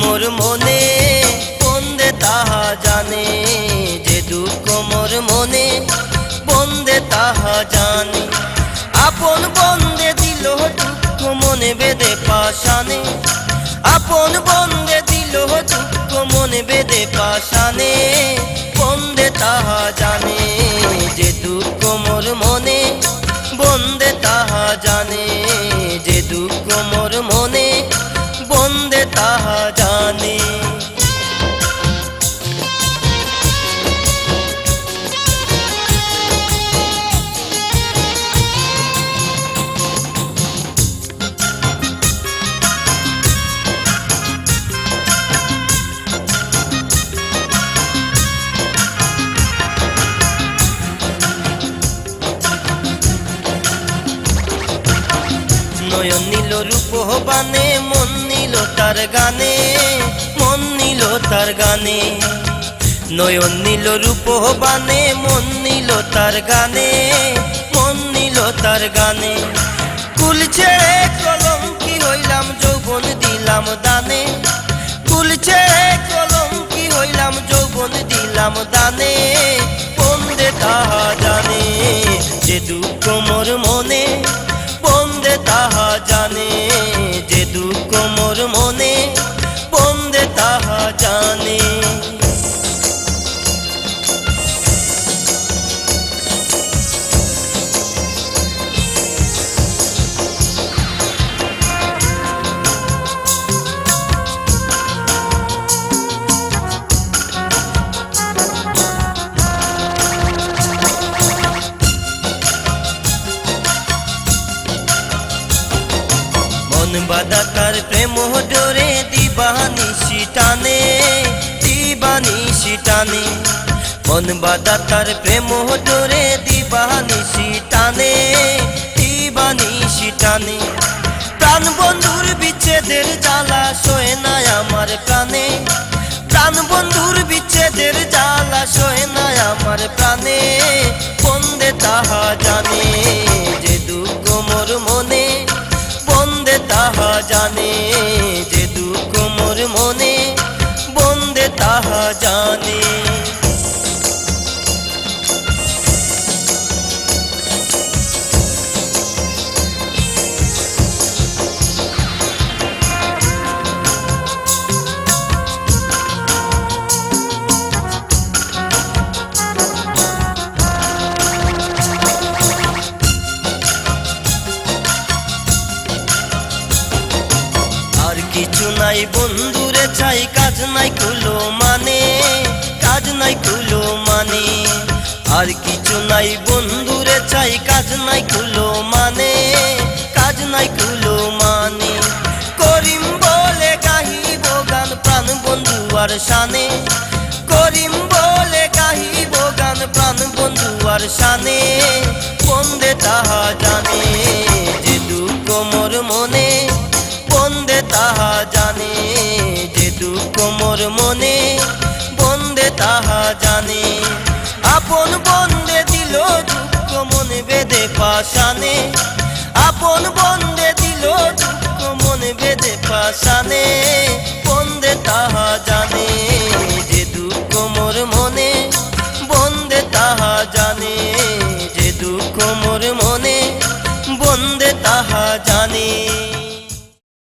মোর মনে বন্দে তাহা জানে, যে দুঃখ মোর মনে বন্দে তাহা জানে। আপন বন্দে দিল দুঃখ মনে বেঁধে পাশানে, আপন বন্দে দিল দুঃখ মনে বেঁধে পাশানে। বন্দে তাহা জানে, যে দুঃখ মোর মনে বন্দে তাহা জানে, যে দুঃখ মোর মনে বন্দে তাহা জানে। নয়ন নীল রূপ বানে, মন নীল তার গানে, মন নীল তার গানে। নয়ন নীল রূপ বানে, মন নীল তার গানে, মন নীল তার গানে। কুল ছেড়ে কলঙ্কি হইলাম, যৌবন দিলাম দানে, কুল ছেড়ে কলঙ্কি হইলাম, যৌবন দিলাম দানে। বন্দে তাহা জানে, যে দুঃখ মোর মনে বন্দে তাহা জানে, যে দুঃখ মোর মনে বন্দে তাহা জানে। মন বাঁধা তার প্রেম ডোরে, দিবানিশি টানে, দিবানিশি টানে। মন বাঁধা তার প্রেম ডোরে, দিবানিশি টানে, দিবানিশি টানে। প্রাণ বন্ধুর বিচ্ছেদের জ্বালা সয়ে না আমার প্রাণে, প্রাণ বন্ধুর বিচ্ছেদের জ্বালা সয়ে না আমার প্রাণে। বন্দে তাহা জানে, যে দুঃখ মোর মনে বন্দে তাহা জানে, যে দুঃখ মোর মনে বন্দে তাহা জানে। আর কিছু নাই বন্ধুরে চাই, কাজ নাই কুলো মানে, কাজ নাই কুলো মানে। আর কিছু নাই বন্ধুরে চাই, কাজ নাই কুলো মানে, কাজ নাই কুলো মানে। করিম বলে গাহিব গান, প্রাণ বন্ধু আর শানে, করিম বলে গাহিব গান, প্রাণ বন্ধু আর শানে। বন্দে তাহা জানে, যে দুঃখ মোর মনে বন্দে তাহা জানে, যে দুঃখ মোর মনে বন্দে তাহা জানে। আপন বন্দে দিল দুঃখ মনে বেঁধে পাশানে, আপন